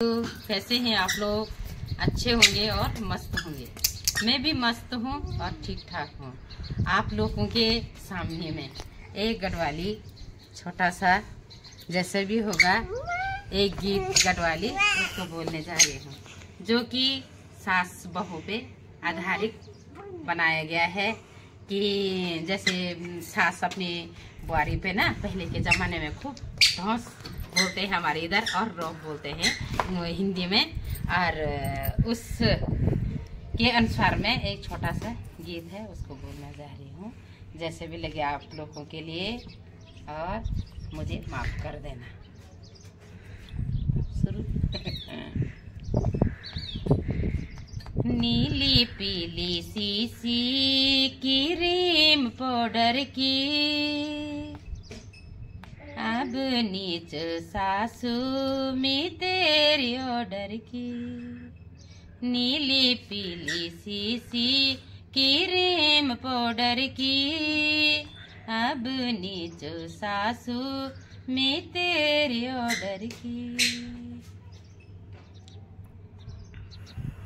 तो कैसे हैं आप लोग? अच्छे होंगे और मस्त होंगे। मैं भी मस्त हूँ और ठीक ठाक हूँ। आप लोगों के सामने में एक गढ़वाली छोटा सा जैसे भी होगा एक गीत गढ़वाली उसको बोलने जा रही हूँ, जो कि सास बहू पे आधारित बनाया गया है। कि जैसे सास अपनी बुआरी पे ना पहले के ज़माने में खूब धौंस बोलते हैं हमारे इधर, और रोब बोलते हैं हिंदी में। और उस के अनुसार में एक छोटा सा गीत है, उसको बोलने जा रही हूँ। जैसे भी लगे आप लोगों के लिए, और मुझे माफ़ कर देना। शुरू। नीली पीली सीसी क्रीम पाउडर की, अब नीच सासू में तेरी ऑर्डर की। नीली पीली सीसी क्रीम पाउडर की, अब नीच सासू में तेरी ऑर्डर की।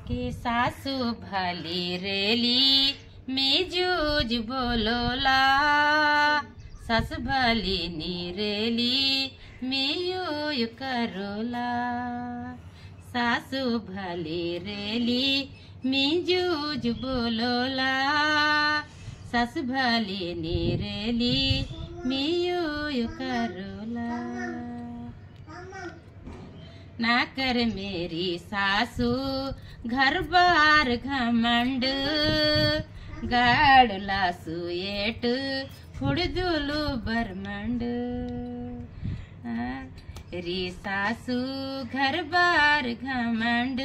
के सासू भली रेली में जूझ बोलोला, सस भली नीरेली में यूं करोला। सासू भली रेली में जूझ बोलोला, सस भली नीरेली में यूं करोला। ना कर मेरी सासू घर बार घमंड, गाड़ला सुएट फुड़दुलू बरमंड। री सासू घर बार घमंड,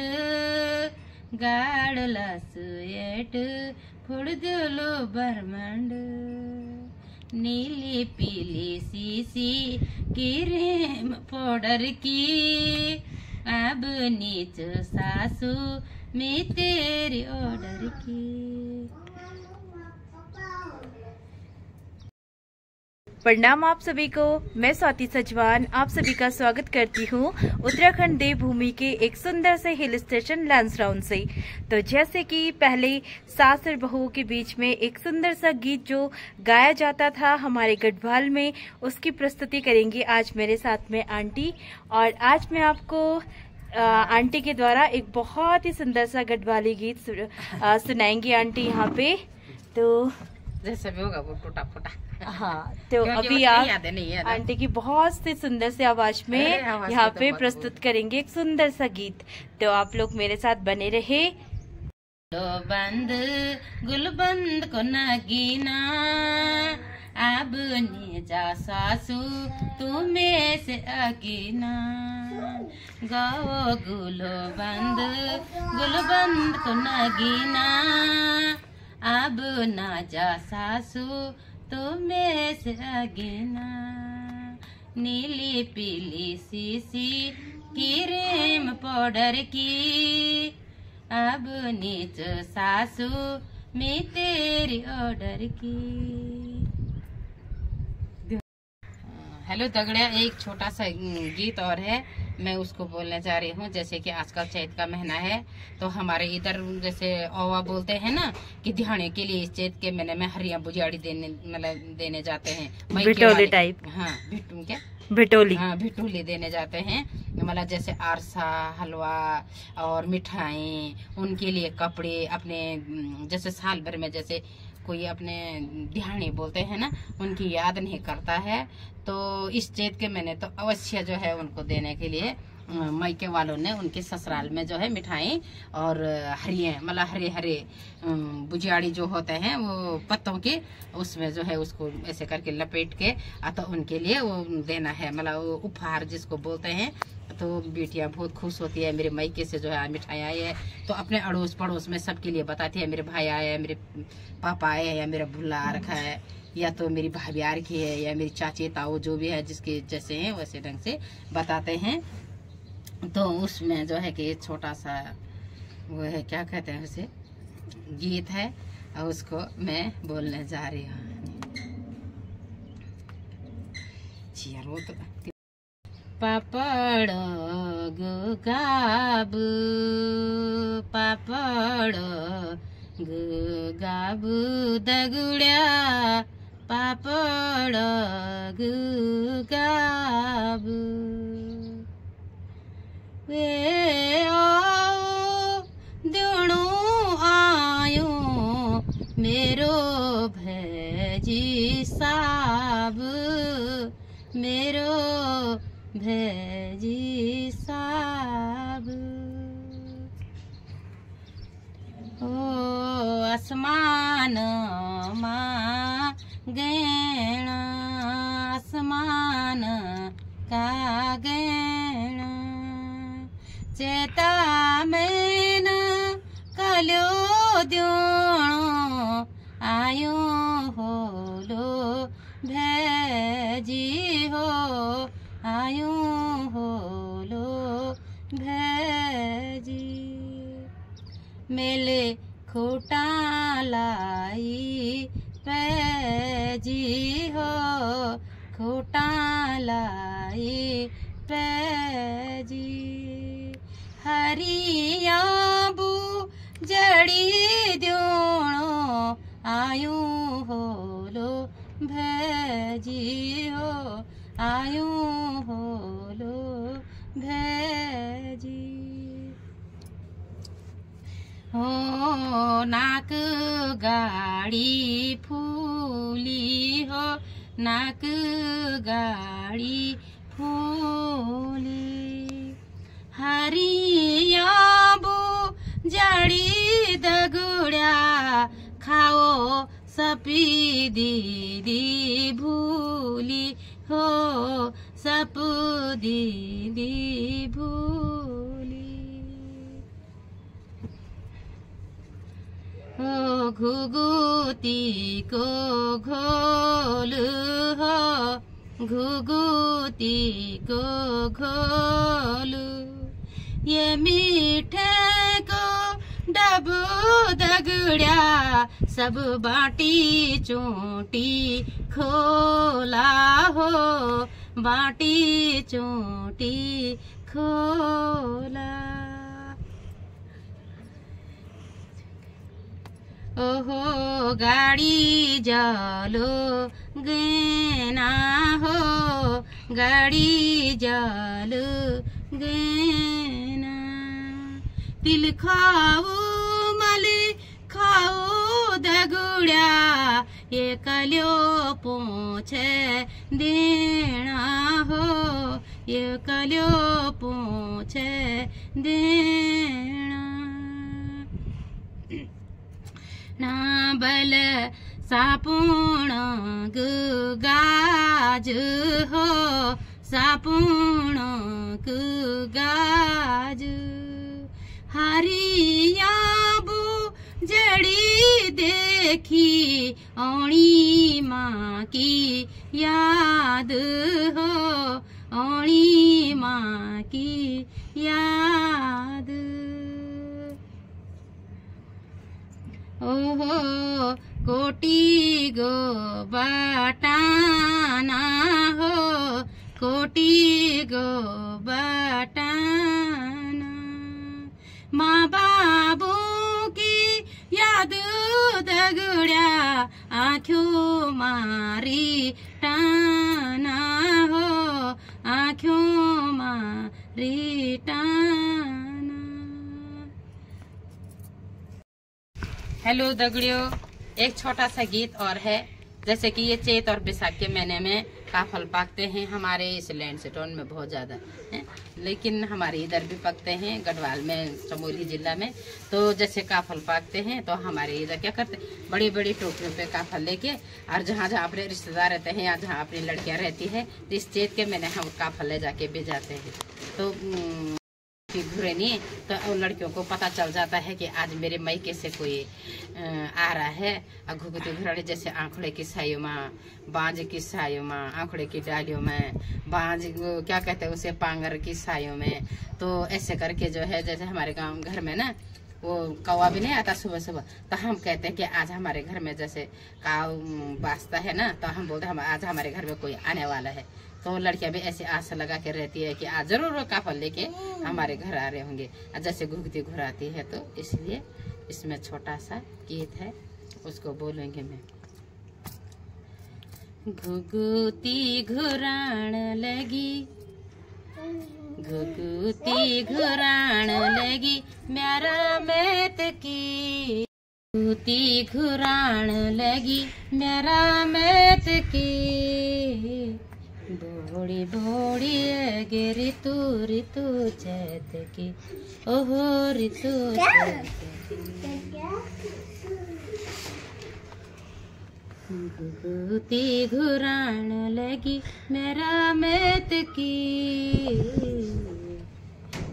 गाड़ला सुएट फुड़दुलू बरमंड। नीली पीली सीसी क्रीम पाउडर की, अब नीच सासू में तेरी ऑर्डर की। प्रणाम आप सभी को। मैं स्वाति सजवान आप सभी का स्वागत करती हूँ उत्तराखंड देवभूमि के एक सुंदर से हिल स्टेशन लांसराउन से। तो जैसे कि पहले सास और बहू के बीच में एक सुंदर सा गीत जो गाया जाता था हमारे गढ़वाल में, उसकी प्रस्तुति करेंगी आज मेरे साथ में आंटी। और आज मैं आपको आंटी के द्वारा एक बहुत ही सुंदर सा गढ़वाली गीत सुनाएंगी आंटी यहाँ पे। तो जैसे भी होगा वो टूटा फूटा। हाँ, तो अभी आप आंटी की बहुत सी सुंदर सी आवाज में यहाँ पे प्रस्तुत करेंगे एक सुंदर सा गीत। तो आप लोग मेरे साथ बने रहे। बंद गुलबंद को नगीना, अब ने जा सासू तुम्हें से अगीना। गाओ गुलबंद गुलबंद को नगीना, अब ना जा सासू तुम्हें से अगीना। नीली पीली सीसी क्रीम पाउडर की, अब नीच सासू में तेरी ऑर्डर की। हेलो दगड़िया, एक छोटा सा गीत और है, मैं उसको बोलने जा रही हूँ। जैसे कि आजकल चैत का महीना है, तो हमारे इधर जैसे औवा बोलते हैं ना कि ध्याने के लिए इस चैत के महीने में हरिया बुझाड़ी देने जाते हैं। भिटोली टाइप। हाँ, भिटू क्या भिटोली। हाँ, भिटोली देने जाते हैं। मतलब जैसे आरसा हलवा और मिठाई, उनके लिए कपड़े अपने, जैसे साल भर में जैसे कोई अपने ध्यानी बोलते हैं ना, उनकी याद नहीं करता है, तो इस चैत के महीने तो अवश्य जो है उनको देने के लिए मायके वालों ने उनके ससुराल में जो है मिठाई और हरिये मतलब हरे हरे बुझियाड़ी जो होते हैं वो पत्तों के, उसमें जो है उसको ऐसे करके लपेट के तो उनके लिए वो देना है, मतलब उपहार जिसको बोलते हैं। तो बेटियां बहुत खुश होती है, मेरे मायके से जो है मिठाई आई है, तो अपने अड़ोस पड़ोस में सबके लिए बताती है, मेरे भाई आए हैं, मेरे पापा आए हैं, या मेरा भुल्ला आ रखा है, या तो मेरी भाभी आ रखी है, या मेरी चाची ताऊ जो भी है जिसके जैसे हैं वैसे ढंग से बताते हैं। तो उसमें जो है कि छोटा सा वो है, क्या कहते हैं उसे, गीत है, और उसको मैं बोलने जा रही हूँ। पापड़ गाब पापड़ गाब दगुड्या पापड़ गाब वे द्योणो आयो मेरो भैजी साब मेरो भैजी साब ओ आसमान मां गैणा आसमान का गैणा चेता मैन कल्यो द्योणो आयो होलो भैजी हो आयो होलो भैजी मेले खोटा लाई पैजी हो खोटा लाई पैजी हरियाबू जड़ी द्योणो आयो होलो भैजी हो आयो होलो भैजी हो नाक गाड़ी फूली हो नाक गाड़ी फूली हरियाबू जड़ी दगुड्या खाओ सपी दीदी भूली हो सप दीदी भूली हो घुगुती को घोल हो घुगुती को घोल ये मीठे को डबू दगुड्या सब बाटी चोटी खोला हो बाटी चोटी खोला ओहो गाड़ी जालो गेना हो गाड़ी जालो गेना तिल खाओ मली खाओ दगुड्या ये कल्यो पोछे देना हो ये कल्यो पोछे देना ना बल सापुण गाज हो सापुण गाज हरियाबू जड़ी देखी औणी माँ की याद हो औणी माँ की याद ओहो कोटी गो बटाना हो कोटी गो बटाना माँ बाबू की याद दगुड्या आँखों मारी टाना हो आँखों मारी टाना। हेलो दगड़ियों, एक छोटा सा गीत और है। जैसे कि ये चैत और बैसाख के महीने में काफल पकते हैं हमारे इस लैंड से टाउन में बहुत ज्यादा है, लेकिन हमारे इधर भी पकते हैं गढ़वाल में चमोली जिला में। तो जैसे काफल पकते हैं तो हमारे इधर क्या करते हैं, बड़ी बड़ी टोकरियों पे काफल लेके और जहाँ जहाँ अपने रिश्तेदार रहते हैं या जहाँ अपनी लड़कियां रहती है तो इस चैत के महीने हम काफल ले जाके भेजाते हैं। तो घुरे नहीं तो लड़कियों को पता चल जाता है कि आज मेरे मायके से कोई आ रहा है। और घुगुती घुराड़े जैसे आंखड़े की साइयों में, बांज की साइयों में, आंखड़े की डालियों में, बांज क्या कहते हैं उसे, पांगर की साइयों में। तो ऐसे करके जो है, जैसे हमारे गांव घर में ना वो कौवा भी नहीं आता सुबह सुबह, तो हम कहते हैं कि आज हमारे घर में जैसे काव बाजता है ना, तो हम बोलते हैं आज हमारे घर में कोई आने वाला है। तो लड़कियां भी ऐसे आशा लगा के रहती है कि आज जरूर वो काफल लेके हमारे घर आ रहे होंगे, जैसे घुगती घुराती है। तो इसलिए इसमें छोटा सा गीत है, उसको बोलेंगे मैं। घुगती घुराण लगी, घुगती घुराण लगी मेरा मैत की, घुगती घुराण लगी मेरा मैत की, बोड़ी बोड़ी गे ऋतु ऋतु चैत की, ओहो ऋतु चैत की। घुगती घुराण लगी मेरा मैत की,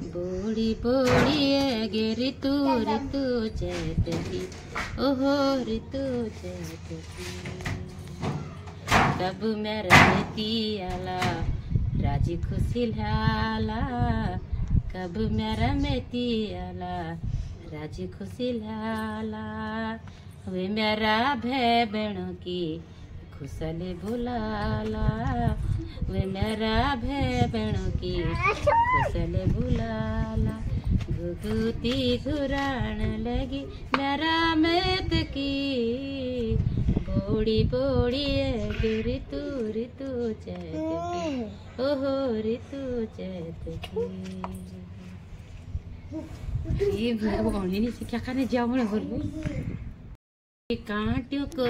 बोड़ी बोड़ी गे ऋतु ऋतु चैत की, ओहो ऋतु चैत की। कब मेरा मेती आला राजी खुशी लाला, कब मेरा मेती आला राजी खुशी लाला, वे मेरा भै बहनों की खुशले बुलाला, वे मेरा भै बहनों की खुशले बुलाला, घुगती घुराण लगी मेरा मैत की, बोड़ी बोड़ी ऋतु ऋतु चैत की, ओहो ऋतु चैत की। ये बोलने नहीं से क्या करने जाओ कांटों को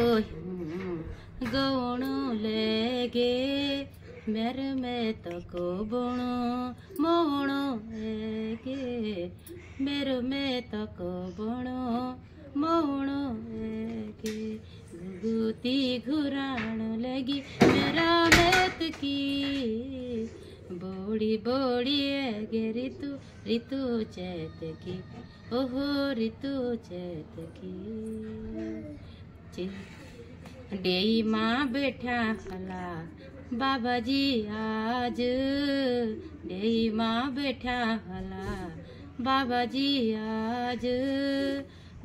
गौणो लेगे मेरे में तो को बोणो मोणो लेगे, मेरे में तो को बोणो मोणो लेगे, घुगती घुराण लगी मेरा मैत की, बोड़ी बोड़ी गे ऋतु ऋतु चैत की, ओहो ऋतु चैत की। डेई माँ बैठा हला बाबा जी आज, डेई माँ बैठा हला बाबा जी आज,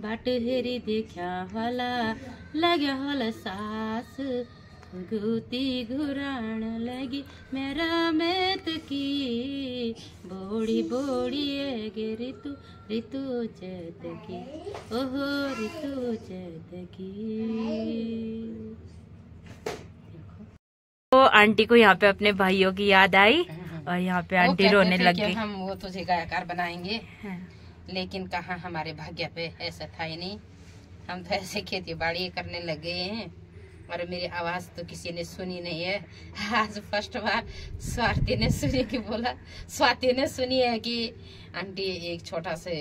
बाट हेरी देखा हला लगे हल सास, घुगती घुराण लगी मेरा मैत की, बोड़ी बोड़ी गे ऋतु ऋतु चैत की, ओहो ऋतु चैत की। तो आंटी को यहाँ पे अपने भाइयों की याद आई और यहाँ पे आंटी रोने लग गई। हम वो तुझे गायकार बनाएंगे, लेकिन कहाँ हमारे भाग्य पे ऐसा था ही नहीं। हम तो ऐसे खेती बाड़ी करने लग गए हैं और मेरी आवाज तो किसी ने सुनी नहीं है। आज फर्स्ट बार स्वाति ने सुनी कि बोला, स्वाति ने सुनी है कि आंटी एक छोटा से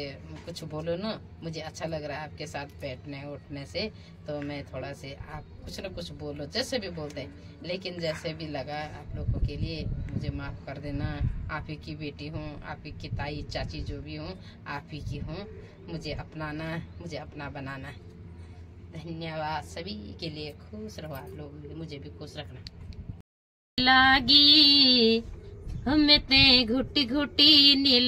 कुछ बोलो ना, मुझे अच्छा लग रहा है आपके साथ बैठने उठने से, तो मैं थोड़ा से आप कुछ न कुछ बोलो, जैसे भी बोलते हैं, लेकिन जैसे भी लगा आप लोगों के लिए मुझे माफ कर देना। आप ही की बेटी हूँ, आप ही की ताई चाची जो भी हूँ आप ही की हूँ, मुझे अपनाना, मुझे अपना बनाना। धन्यवाद सभी के लिए, खुश रहो आप लोग, मुझे भी खुश रखना। लागी हमें ते घुटी घुटी नी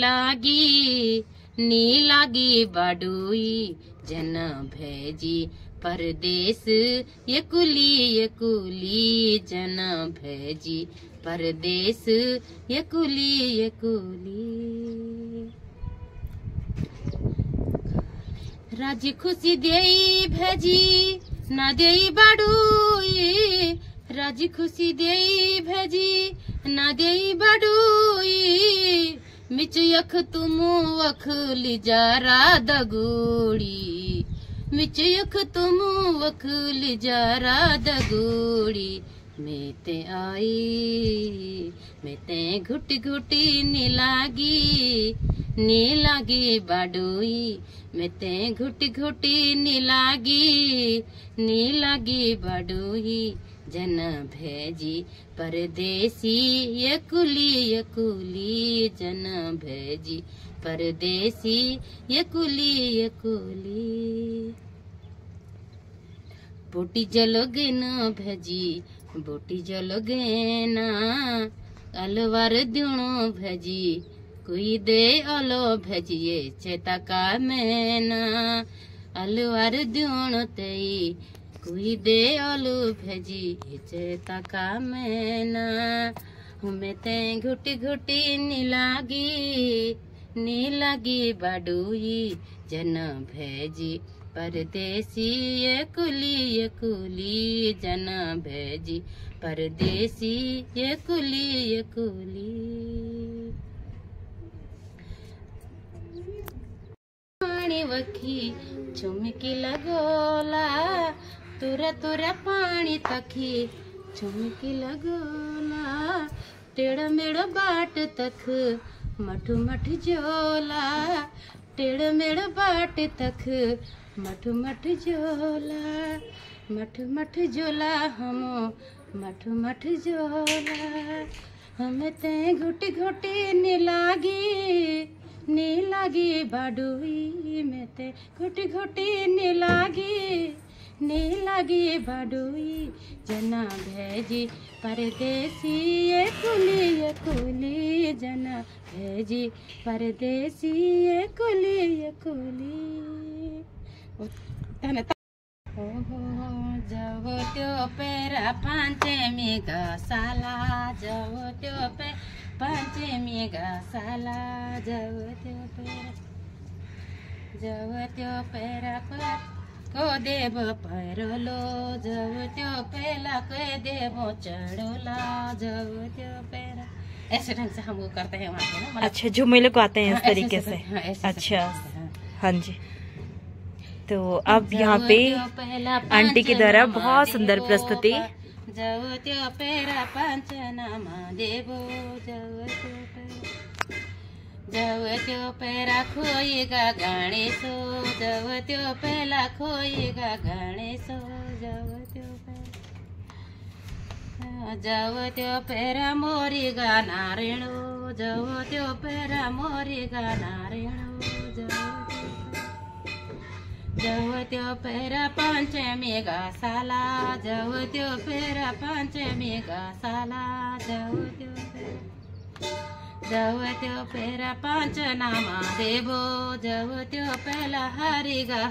लागी बाडुई जन भेजी परदेश, ये कुली जन भेजी परदेश, ये कुली राजी खुशी देई भेजी ना देई बाडुई, राजी खुशी देई भेजी ना देई बाडुई, मिच यख तुम वख लिजारा दगोड़ी, मिच यख तुम वख लिजारा दगोड़ी, मैं ते आई मैं ते घुटी घुटी नी लागी बाडुई, मैं ते घुटी घुटी नी लागी बाडुई, जन भेजी परदेसी ये कुली जन भेजी परदेसी ये कुली। बोटी जलोगे न भेजी बोटी जलोगे ना, अलवर द्योणो भेजी कोई दे अलो भेजिए चेता का मैना, अलवर द्योणो तेई कोई दे आलू भेजी चेता का मैना, हमें ते घुटी घुटी नीलागी बाडुई जन भेजी परदेसी ये कुली जन भेजी परदेसी ये कुली पानी वखी चुमकी लगोला तुरा पानी तखी चुमकी लगोला टेढ़ मेढ़ बाट तक मठ जोला टेढ़ मेढ़ बाट तक मठ जोला हम मठ जोला हमें ते घुटी घुटी नीलागी बाडुई में ते घुटी घुटी नीलागी बाडुई जना भेजी परदेसी ये कुली जना भेजी परदेसी ये कुली जव त्यो पेरा पांचमी घसाला जव त्यो पे पांचमी घसाला जव त्यो पेरा को देव परलो जव त्यो पेला को देव चढ़ोला जव त्यो पेरा। ऐसे ढंग से हम वो करते हैं वहाँ पे ना। अच्छा, झुमेले को आते हैं इस तरीके से। अच्छा, हाँ जी। तो अब यहाँ पे आंटी के द्वारा बहुत सुंदर प्रस्तुति। जव त्यो पेरा पंचनामा देवो जव त्यो पेरा खोएगा गणेशो जव त्यो पेला खोएगा गणेशो जव त्यो पेरा मोरेगा नारायणो जव त्यो पेरा मोरेगा नारायणो जव त्यो पेरा पंचमी घसाला जव त्यो पेरा पंचमी घसाला जव त्यो पेरा पंचनामा देवो जव त्यो पेला हरिगा